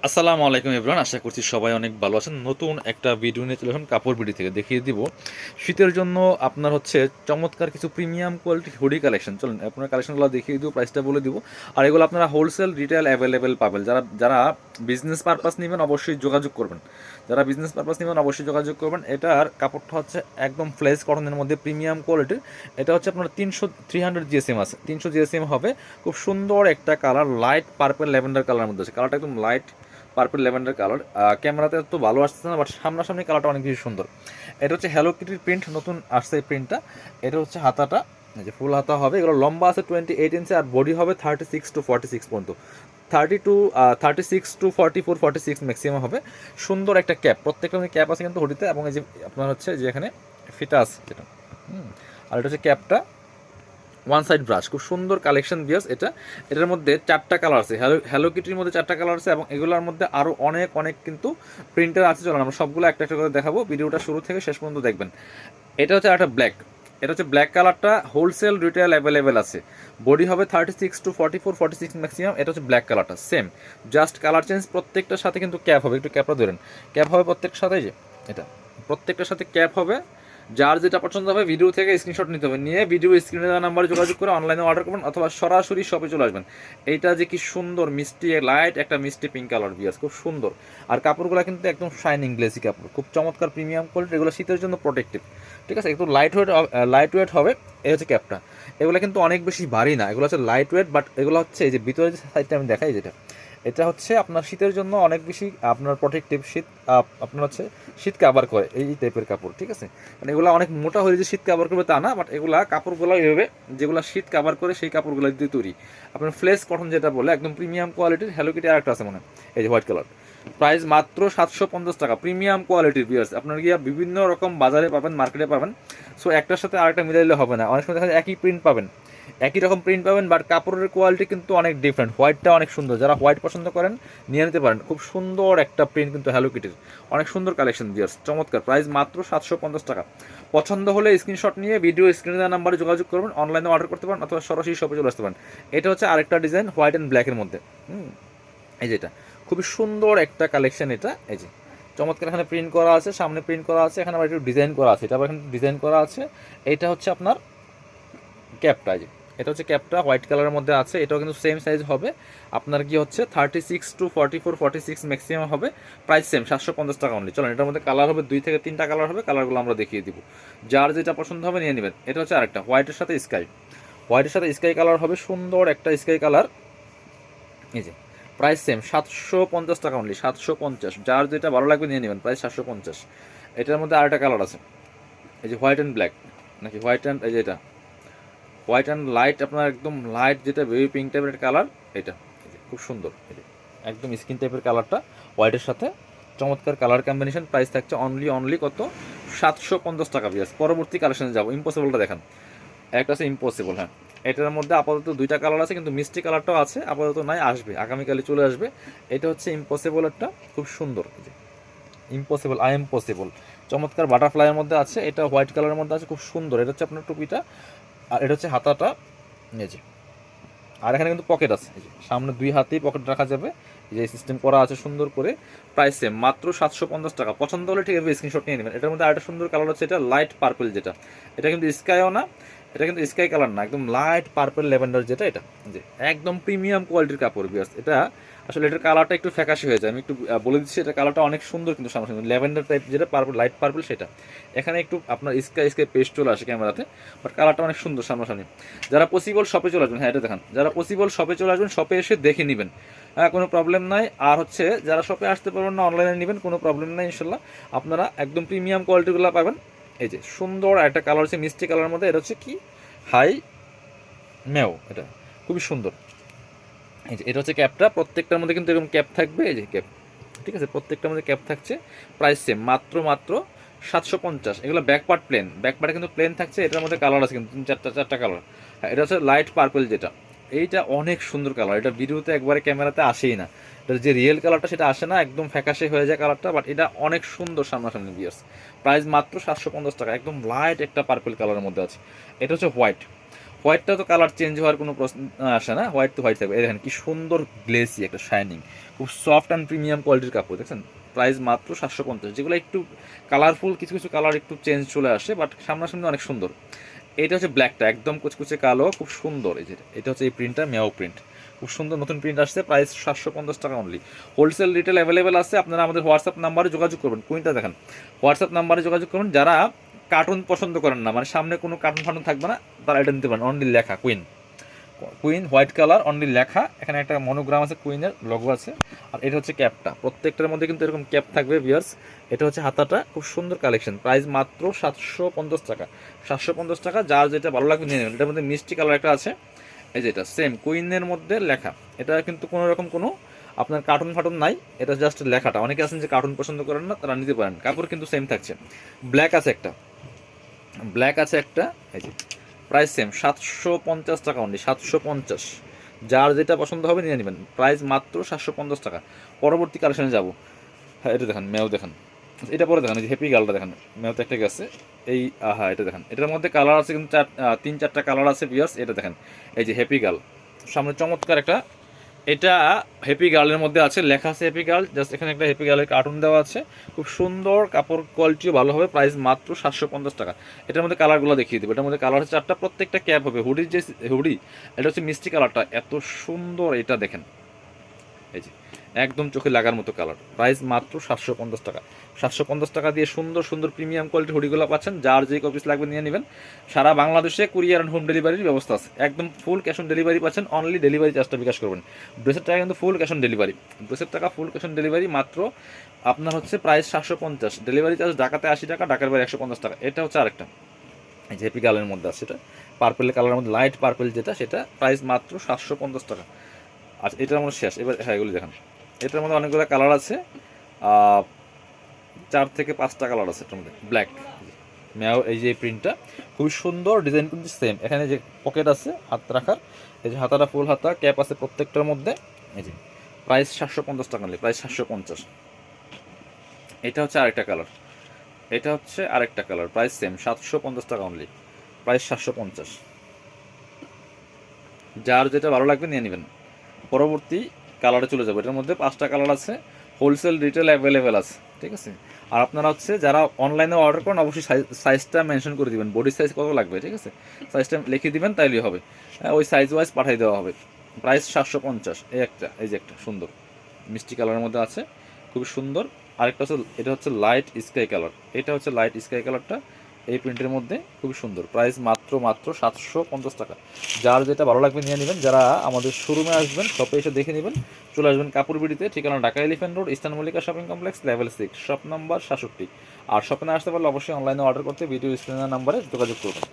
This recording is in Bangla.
আসসালামু আলাইকুম এভরিওয়ান, আশা করছি সবাই অনেক ভালো আছেন। নতুন একটা ভিডিও নিয়ে চলে আসলাম কাপড় বিডি থেকে। দেখিয়ে দিব শীতের জন্য আপনার হচ্ছে চমৎকার কিছু প্রিমিয়াম কোয়ালিটি হুডি কালেকশন। চলুন আপনার কালেকশনগুলো দেখিয়ে দিব, প্রাইসটা বলে দিব। আর এগুলো আপনারা হোলসেল রিটেল অ্যাভেলেবেল পাবেন। যারা যারা বিজনেস পারপাস নেবেন অবশ্যই যোগাযোগ করবেন। যারা বিজনেস পারপাস নেবেন অবশ্যই যোগাযোগ করবেন। এটার কাপড়টা হচ্ছে একদম ফ্লেস কটনের মধ্যে প্রিমিয়াম কোয়ালিটির। এটা হচ্ছে আপনার 300 জিএসএম আছে, 300 জিএসএম হবে। খুব সুন্দর একটা colour, light purple lavender colour মধ্যে আছে। কালারটা একদম লাইট পার্পল ল্যাভেন্ডার কালার। ক্যামেরাতে তো ভালো আসছে না, বাট সামনাসামনি কালারটা অনেক বেশি সুন্দর। এটা হচ্ছে হ্যালো কিটির প্রিন্ট, নতুন আসছে এই প্রিন্টটা। এটা হচ্ছে হাতাটা, এই যে ফুল হাতা হবে। এগুলো লম্বা আছে 28 ইঞ্চি, আর বডি হবে 36 to 46 পর্যন্ত। 36 to 44, 46 ম্যাক্সিমাম হবে। সুন্দর একটা ক্যাপ, প্রত্যেকটা ক্যাপ আছে কিন্তু হুডিতে, এবং এই যে আপনার হচ্ছে যে এখানে ফিতা আছে যেটা। আর এটা হচ্ছে ক্যাপটা, ওয়ান সাইড ব্রাশ, খুব সুন্দর কালেকশন বিয়াস। এটার মধ্যে 4টা কালার আছে, হ্যালো কিটির মধ্যে 4টা কালার আছে, এবং এগুলোর মধ্যে আরও অনেক অনেক কিন্তু প্রিন্টার আছে। চলুন আমরা সবগুলো একটা একটা করে দেখাবো, ভিডিওটা শুরু থেকে শেষ পর্যন্ত দেখবেন। এটা হচ্ছে একটা ব্ল্যাক, এটা হচ্ছে ব্ল্যাক কালারটা হোলসেল রিটেল অ্যাভেলেবেল আছে। বডি হবে 36 to 44, 46 ম্যাক্সিমাম। এটা হচ্ছে ব্ল্যাক কালারটা, সেম জাস্ট কালার চেঞ্জ। প্রত্যেকটার সাথে কিন্তু ক্যাপ হবে, একটু ক্যাপটা ধরেন। ক্যাপ হবে প্রত্যেকটার সাথে, যে এটা প্রত্যেকটার সাথে ক্যাপ হবে। যার যেটা পছন্দ হবে ভিডিও থেকে স্ক্রিনশট নিতে হবে, নিয়ে ভিডিও স্ক্রিনে দেওয়া নাম্বারে যোগাযোগ করে অনলাইনে অর্ডার করবেন, অথবা সরাসরি শপে চলে আসবেন। এইটা যে কি সুন্দর মিষ্টি লাইট একটা মিষ্টি পিঙ্ক কালার বিয়াস, খুব সুন্দর। আর কাপড়গুলো কিন্তু একদম শাইনিং গ্লেসি কাপড়, খুব চমৎকার প্রিমিয়াম কোয়ালিটি। এগুলো শীতের জন্য প্রোটেক্টিভ, ঠিক আছে। একটু লাইট ওয়েট হবে। এই হচ্ছে ক্যাপটা। এগুলো কিন্তু অনেক বেশি ভারী না, এগুলো হচ্ছে লাইট ওয়েট, বাট এগুলো হচ্ছে এই যে ভিতরে যে সাইডটা আমি দেখাই, যেটা এটা হচ্ছে আপনার শীতের জন্য অনেক বেশি আপনার প্রোটেক্টিভ। শীত আপনার হচ্ছে শীত কাভার করে এই টাইপের কাপড়, ঠিক আছে। মানে এগুলো অনেক মোটা হয়ে যে শীত কাভার করবে তা না, বাট এগুলা কাপড়গুলো এইভাবে যেগুলো শীত কাভার করে সেই কাপড়গুলো দিয়ে তৈরি। আপনার ফ্লেস কটন যেটা বলে, একদম প্রিমিয়াম কোয়ালিটির। হ্যালো কিটি আরেকটা আছে মনে হয়, এই যে হোয়াইট কালার। প্রাইস মাত্র 750 টাকা, প্রিমিয়াম কোয়ালিটির বিয়ার্স। আপনার গিয়া বিভিন্ন রকম বাজারে পাবেন, মার্কেটে পাবেন। সো একটার সাথে আরেকটা মিলাইলে হবে না। অনেক সময় দেখা যায় একই প্রিন্ট পাবেন, একই রকম প্রিন্ট পাবেন, বাট কাপড়ের কোয়ালিটি কিন্তু অনেক ডিফারেন্ট। হোয়াইটটা অনেক সুন্দর, যারা হোয়াইট পছন্দ করেন নিয়ে নিতে পারেন। খুব সুন্দর একটা প্রিন্ট কিন্তু হ্যালো কিটির, অনেক সুন্দর কালেকশন বিয়ার্স, চমৎকার। প্রাইস মাত্র 750 টাকা। পছন্দ হলে স্ক্রিনশট নিয়ে ভিডিও স্ক্রিনে দেওয়া নাম্বারে যোগাযোগ করবেন, অনলাইনে অর্ডার করতে পারেন, অথবা সরাসরি শপে চলে আসতে পারেন। এটা হচ্ছে আরেকটা ডিজাইন হোয়াইট অ্যান্ড ব্ল্যাকের মধ্যে। এই যেটা খুবই সুন্দর একটা কালেকশন। এটা এই যে চমৎকার, এখানে প্রিন্ট করা আছে, সামনে প্রিন্ট করা আছে, এখানে আবার একটু ডিজাইন করা আছে, এটা আবার এখানে ডিজাইন করা আছে। এইটা হচ্ছে আপনার ক্যাপটা, যে এটা হচ্ছে ক্যাপটা হোয়াইট কালারের মধ্যে আছে। এটাও কিন্তু সেম সাইজ হবে। আপনার কি হচ্ছে 36 to 44, 46 ম্যাক্সিমাম হবে। প্রাইস সেম 750 টাকা অনলি। চলেন, এটার মধ্যে কালার হবে 2 থেকে 3টা কালার হবে, কালারগুলো আমরা দেখিয়ে দিব। যার যেটা পছন্দ হবে নিয়ে নেবেন। এটা হচ্ছে আরেকটা হোয়াইটের সাথে স্কাই, হোয়াইটের সাথে স্কাই কালার হবে, সুন্দর একটা স্কাই কালার। এই যে প্রাইস সেম 750 টাকা অনলি, 750। যার যেটা ভালো লাগবে নিয়ে নেবেন, প্রাইস 750। এটার মধ্যে আরেকটা কালার আছে, এই যে হোয়াইট অ্যান্ড ব্ল্যাক, নাকি হোয়াইট অ্যান্ড, এই যে এটা হোয়াইট অ্যান্ড লাইট, আপনার একদম লাইট যেটা বেবি পিঙ্ক টাইপের কালার। এটা খুব সুন্দর, এটা একদম স্কিন টাইপের কালারটা হোয়াইটের সাথে, চমৎকার কালার কম্বিনেশন। প্রাইস থাকছে অনলি কত, 750 টাকা বিয়াস। পরবর্তী কালেকশনে যাবো, ইম্পসিবলটা দেখান। একটা আছে ইম্পসিবল, হ্যাঁ। এটার মধ্যে আপাতত 2টা কালার আছে, কিন্তু মিষ্টি কালারটাও আছে, আপাতত নাই, আসবে আগামীকালে চলে আসবে। এটা হচ্ছে ইম্পসিবল একটা, খুব সুন্দর। ইম্পসিবল, আই এম পসিবল, চমৎকার বাটারফ্লাইয়ের মধ্যে আছে। এটা হোয়াইট কালারের মধ্যে আছে, খুব সুন্দর। এটা হচ্ছে আপনার টুপিটা, আর এটা হচ্ছে হাতাটা, এই যে। আর এখানে কিন্তু পকেট আছে, এই যে সামনে 2 হাতেই পকেট রাখা যাবে, এই যে সিস্টেম করা আছে সুন্দর করে। প্রাইস সেম মাত্র 750 টাকা। পছন্দ হলে ঠিক আছে স্ক্রিনশট নিয়ে নেবেন। এটার মধ্যে আরেকটা সুন্দর কালার হচ্ছে, এটা লাইট পার্পল, যেটা এটা কিন্তু স্কাইও না, এটা কিন্তু স্কাই কালার না, একদম লাইট পার্পল ল্যাভেন্ডার, যেটা এটা যে একদম প্রিমিয়াম কোয়ালিটির কাপড় বিয়ার্স। এটা আসলে এটার কালারটা একটু ফ্যাকাশে হয়ে যায়, আমি একটু বলে দিচ্ছি। এটা কালারটা অনেক সুন্দর, কিন্তু সামনে ল্যাভেন্ডার টাইপ, যেটা পার্পল, লাইট পার্পল, সেটা এখানে একটু আপনার স্কাই পেস্ট চলে আসে ক্যামেরাতে, বাট কালারটা অনেক সুন্দর সামনাসামনি। যারা পসিবল শপে চলে আসবেন, হ্যাঁ এটা দেখান, যারা পসিবল শপে চলে আসবেন, শপে এসে দেখে নেবেন, হ্যাঁ কোনো প্রবলেম নাই। আর হচ্ছে যারা শপে আসতে পারবেন না, অনলাইনে নেবেন, কোনো প্রবলেম নাই, ইনশাল্লাহ আপনারা একদম প্রিমিয়াম কোয়ালিটিগুলো পাবেন। এই যে সুন্দর একটা কালার হচ্ছে মিষ্টি কালারের মধ্যে, এটা হচ্ছে কি হাই মেও, এটা খুবই সুন্দর। এই যে এটা হচ্ছে ক্যাপটা, প্রত্যেকটার মধ্যে কিন্তু এরকম ক্যাপ থাকবে, এই যে ক্যাপ, ঠিক আছে, প্রত্যেকটার মধ্যে ক্যাপ থাকছে। প্রাইস সেম মাত্র 750। এগুলো ব্যাক পার্ট প্লেন, ব্যাক পার্টে কিন্তু প্লেন থাকছে। এটার মধ্যে কালার আছে কিন্তু 3-4টা কালার। হ্যাঁ এটা হচ্ছে লাইট পার্পল, যেটা এইটা অনেক সুন্দর কালার। এটা ভিডিওতে একবারে ক্যামেরাতে আসেই না, এটার যে রিয়েল কালারটা সেটা আসে না, একদম ফ্যাকাশে হয়ে যায় কালারটা, বাট এটা অনেক সুন্দর সামনাসামনি বিয়ার্স। প্রাইস মাত্র 750 টাকা, একদম লাইট একটা পার্পল কালারের মধ্যে আছে। এটা হচ্ছে হোয়াইট, হোয়াইটটা তো কালার চেঞ্জ হওয়ার কোনো প্রশ্ন আসে না, হোয়াইট তো হোয়াইট থাকবে। এই দেখেন কি সুন্দর গ্লেসি একটা শাইনিং, খুব সফট অ্যান্ড প্রিমিয়াম কোয়ালিটির কাপড় দেখছেন। প্রাইস মাত্র 750। যেগুলো একটু কালারফুল, কিছু কিছু কালার একটু চেঞ্জ চলে আসে, বাট সামনাসামনি অনেক সুন্দর। এটা হচ্ছে ব্ল্যাকটা, একদম কুচকুচে কালো, খুব সুন্দর। এই যে এটা হচ্ছে এই প্রিন্টটা, মেও প্রিন্ট, খুব সুন্দর নতুন প্রিন্ট আসছে। প্রাইস 750 টাকা অনলি। হোলসেল রিটেল অ্যাভেলেবেল আছে। আপনারা আমাদের হোয়াটসঅ্যাপ নাম্বারে যোগাযোগ করবেন। কুইনটা দেখেন, হোয়াটসঅ্যাপ নাম্বারে যোগাযোগ করবেন। যারা কার্টুন পছন্দ করেন না, মানে সামনে কোনো কার্টুন ফার্টুন থাকবে না, তারা এটা নিতে পারেন। অনলি লেখা queen, queen white colour, only লেখা। এখানে একটা মনোগ্রাম আছে, কুইনের লোগো আছে। আর এটা হচ্ছে ক্যাপটা, প্রত্যেকটার মধ্যে কিন্তু এরকম ক্যাপ থাকবে ভিউয়ার্স। এটা হচ্ছে হাতাটা, খুব সুন্দর কালেকশন। প্রাইস মাত্র 750 টাকা। 750 টাকা, যার যেটা ভালো লাগবে নিয়ে নেবেন। এটার মধ্যে মিষ্টি কালার একটা আছে, এই যেটা সেম কুইনের মধ্যে লেখা। এটা কিন্তু কোনো রকম কোনো আপনার কার্টুন ফার্টুন নাই, এটা জাস্ট লেখাটা। অনেকে আছেন যে কার্টুন পছন্দ করেন না, তারা নিতে পারেন। কাপড় কিন্তু সেম থাকছে। ব্ল্যাক আছে একটা, ব্ল্যাক আছে একটা, এই যে প্রাইস সেম 750 টাকা অনলি, 750। যার যেটা পছন্দ হবে নিয়ে নেবেন। প্রাইস মাত্র 750 টাকা। পরবর্তী কালেকশনে যাব। হ্যাঁ, এটা দেখেন, মেও দেখেন, এটা পরে দেখেন, এই যে হ্যাপি গার্লটা দেখেন, মেওতে একটা গেছে। এই হ্যাঁ, এটা দেখেন, এটার মধ্যে কালার আছে কিন্তু 3-4টা কালার আছে ভিউয়ার্স। এটা দেখেন, এই যে হ্যাপি গার্ল, সামনে চমৎকার একটা। এটা হ্যাপি গার্লের মধ্যে আছে, লেখা আছে হ্যাপি গার্ল। জাস্ট এখানে একটা হ্যাপি গার্লের কার্টুন দেওয়া আছে, খুব সুন্দর। কাপড় কোয়ালিটিও ভালো হবে। প্রাইস মাত্র 750 টাকা। এটার মধ্যে কালারগুলো দেখিয়ে দেবো। এটার মধ্যে কালার হচ্ছে 4টা, প্রত্যেকটা ক্যাপ হবে। হুডির যে হুডি, এটা হচ্ছে মিষ্টি কালারটা, এত সুন্দর। এটা দেখেন, এই যে একদম চোখে লাগার মতো কালার। প্রাইস মাত্র 750 টাকা। 750 টাকা দিয়ে সুন্দর সুন্দর প্রিমিয়াম কোয়ালিটির হুডিগুলো পাচ্ছেন। যার যে কপিস লাগবে নিয়ে নেবেন। সারা বাংলাদেশে কুরিয়ার অ্যান্ড হোম ডেলিভারির ব্যবস্থা আছে। একদম ফুল ক্যাশ অন ডেলিভারি পাচ্ছেন। অনলি ডেলিভারি চার্জটা বিকাশ করবেন। ড্রেসের টাকা কিন্তু ফুল ক্যাশ অন ডেলিভারি, ড্রেসের টাকা ফুল ক্যাশ অন ডেলিভারি। মাত্র আপনার হচ্ছে প্রাইস 750। ডেলিভারি চার্জ ঢাকাতে 80 টাকা, ঢাকার বাইরে 150 টাকা। এটা হচ্ছে আরেকটা, এই যে হ্যাপি গার্লের মধ্যে আছে, সেটা পার্পেল কালারের মধ্যে, লাইট পার্পেল যেটা, সেটা প্রাইস মাত্র 750 টাকা। আচ্ছা, এটার মধ্যে শেষ। এবার হ্যাঁ, এগুলি দেখেন, এটার মধ্যে অনেকগুলো কালার আছে, 4 থেকে 5টা কালার আছে এটার মধ্যে। ব্ল্যাক ম্যাও, এই যে প্রিন্টটা খুবই সুন্দর, ডিজাইন কিন্তু সেম। এখানে যে পকেট আছে হাত রাখার, এই যে হাতাটা ফুল হাতা, ক্যাপ আছে প্রত্যেকটার মধ্যে। এই যে প্রাইস 750 টাকা নিলে, প্রাইস 750। এটা হচ্ছে আরেকটা কালার, এটা হচ্ছে আরেকটা কালার, প্রাইস সেম 750 টাকা অনলি, প্রাইস 750। যার যেটা ভালো লাগবে নিয়ে নেবেন। পরবর্তী কালারে চলে যাবো। এটার মধ্যে 5টা কালার আছে। হোলসেল রিটেল অ্যাভেলেবেল আছে, ঠিক আছে। আর আপনারা হচ্ছে যারা অনলাইনে অর্ডার করেন, অবশ্যই সাইজটা মেনশন করে দিবেন। বডি সাইজ কত লাগবে, ঠিক আছে, সাইজটা লিখে দিবেন, তাইলেই হবে। ওই সাইজ ওয়াইজ পাঠিয়ে দেওয়া হবে। প্রাইস 750। এই একটা, এই যে একটা সুন্দর মিষ্টি কালারের মধ্যে আছে, খুবই সুন্দর। আরেকটা হচ্ছে, এটা হচ্ছে লাইট স্কাই কালার। এটা হচ্ছে লাইট স্কাই কালারটা, এই প্রিন্টের মধ্যে খুবই সুন্দর। প্রাইস মাত্র 750 টাকা। যার যেটা ভালো লাগবে নিয়ে নেবেন। যারা আমাদের শোরুমে আসবেন, শপে এসে দেখে নেবেন। চলে আসবেন কাপড়বিড়িতে, ঠিকানা Dhaka elephant road, eastern Mallika shopping complex, level 6, shop number 67। আর শপে না আসতে পারলে অবশ্যই অনলাইনে অর্ডার করতে ভিডিও স্ক্রিনের নাম্বারে যোগাযোগ করবেন।